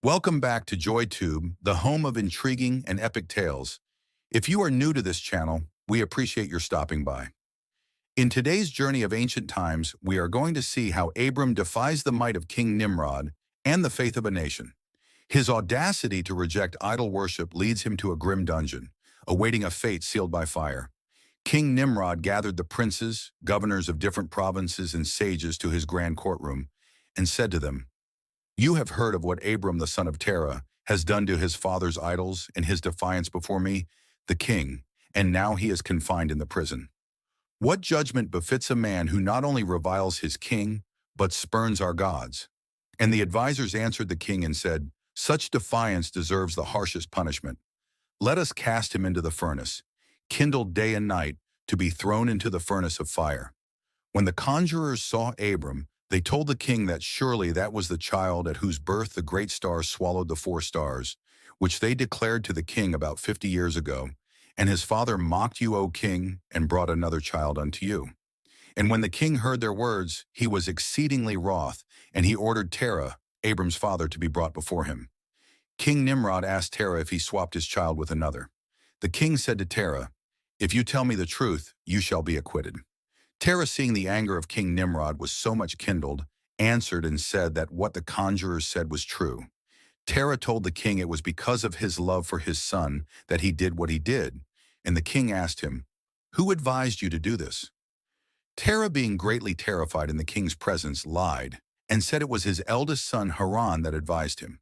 Welcome back to JoyTube, the home of intriguing and epic tales. If you are new to this channel, we appreciate your stopping by. In today's journey of ancient times, we are going to see how Abram defies the might of King Nimrod and the faith of a nation. His audacity to reject idol worship leads him to a grim dungeon, awaiting a fate sealed by fire. King Nimrod gathered the princes, governors of different provinces, and sages to his grand courtroom, and said to them, "You have heard of what Abram the son of Terah has done to his father's idols in his defiance before me, the king, and now he is confined in the prison. What judgment befits a man who not only reviles his king, but spurns our gods?" And the advisors answered the king and said, "Such defiance deserves the harshest punishment. Let us cast him into the furnace, kindled day and night, to be thrown into the furnace of fire." When the conjurers saw Abram, they told the king that surely that was the child at whose birth the great stars swallowed the four stars, which they declared to the king about 50 years ago. And his father mocked you, O king, and brought another child unto you. And when the king heard their words, he was exceedingly wroth, and he ordered Terah, Abram's father, to be brought before him. King Nimrod asked Terah if he swapped his child with another. The king said to Terah, "If you tell me the truth, you shall be acquitted." Terah, seeing the anger of King Nimrod was so much kindled, answered and said that what the conjurers said was true. Terah told the king it was because of his love for his son that he did what he did, and the king asked him, "Who advised you to do this?" Terah, being greatly terrified in the king's presence, lied, and said it was his eldest son Haran that advised him.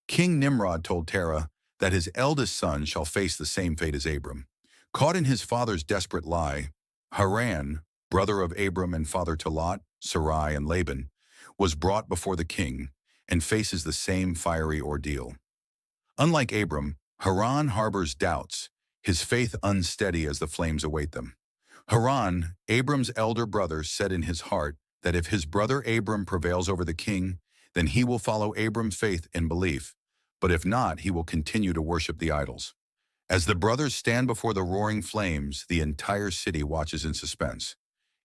King Nimrod told Terah that his eldest son shall face the same fate as Abram. Caught in his father's desperate lie, Haran, brother of Abram and father to Lot, Sarai, and Laban, was brought before the king and faces the same fiery ordeal. Unlike Abram, Haran harbors doubts, his faith unsteady as the flames await them. Haran, Abram's elder brother, said in his heart that if his brother Abram prevails over the king, then he will follow Abram's faith and belief, but if not, he will continue to worship the idols. As the brothers stand before the roaring flames, the entire city watches in suspense.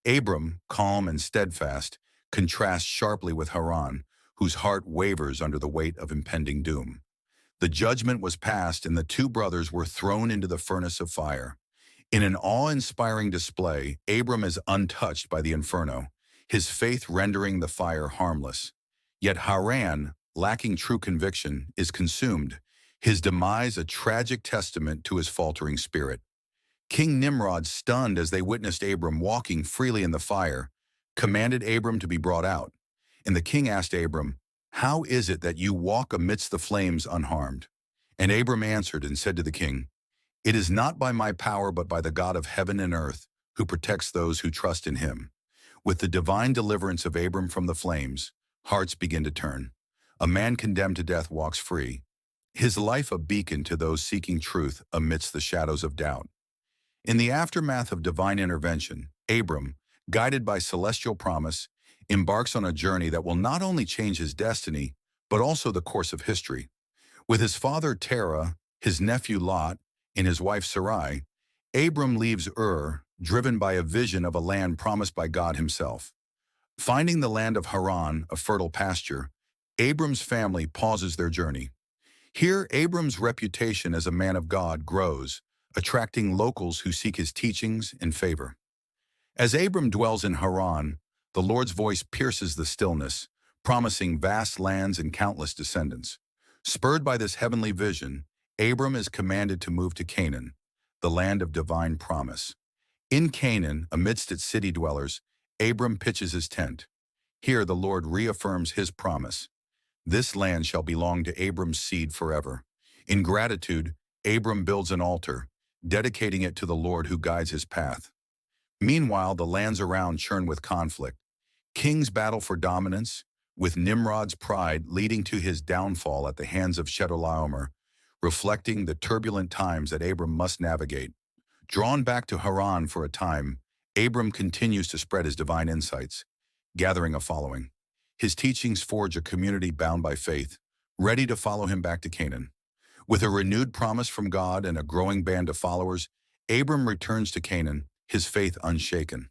Abram, calm and steadfast, contrasts sharply with Haran, whose heart wavers under the weight of impending doom. The judgment was passed, and the two brothers were thrown into the furnace of fire. In an awe-inspiring display, Abram is untouched by the inferno, his faith rendering the fire harmless. Yet Haran, lacking true conviction, is consumed, his demise a tragic testament to his faltering spirit. King Nimrod, stunned as they witnessed Abram walking freely in the fire, commanded Abram to be brought out. And the king asked Abram, "How is it that you walk amidst the flames unharmed?" And Abram answered and said to the king, "It is not by my power but by the God of heaven and earth, who protects those who trust in him." With the divine deliverance of Abram from the flames, hearts begin to turn. A man condemned to death walks free, his life a beacon to those seeking truth amidst the shadows of doubt. In the aftermath of divine intervention, Abram, guided by celestial promise, embarks on a journey that will not only change his destiny, but also the course of history. With his father Terah, his nephew Lot, and his wife Sarai, Abram leaves Ur, driven by a vision of a land promised by God himself. Finding the land of Haran, a fertile pasture, Abram's family pauses their journey. Here, Abram's reputation as a man of God grows, attracting locals who seek his teachings and favor. As Abram dwells in Haran, the Lord's voice pierces the stillness, promising vast lands and countless descendants. Spurred by this heavenly vision, Abram is commanded to move to Canaan, the land of divine promise. In Canaan, amidst its city dwellers, Abram pitches his tent. Here the Lord reaffirms his promise. This land shall belong to Abram's seed forever. In gratitude, Abram builds an altar, dedicating it to the Lord who guides his path. Meanwhile, the lands around churn with conflict. Kings battle for dominance, with Nimrod's pride leading to his downfall at the hands of Chedorlaomer, reflecting the turbulent times that Abram must navigate. Drawn back to Haran for a time, Abram continues to spread his divine insights, gathering a following. His teachings forge a community bound by faith, ready to follow him back to Canaan. With a renewed promise from God and a growing band of followers, Abram returns to Canaan, his faith unshaken.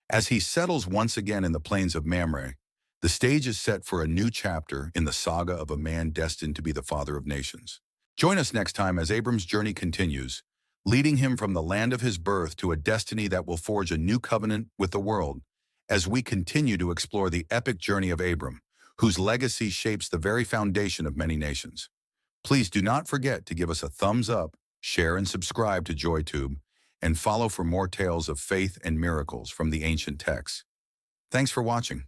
As he settles once again in the plains of Mamre, The stage is set for a new chapter in the saga of a man destined to be the father of nations. Join us next time as Abram's journey continues, leading him from the land of his birth to a destiny that will forge a new covenant with the world, as we continue to explore the epic journey of Abram, whose legacy shapes the very foundation of many nations. Please do not forget to give us a thumbs up, share and subscribe to JoyTube, and follow for more tales of faith and miracles from the ancient texts. Thanks for watching.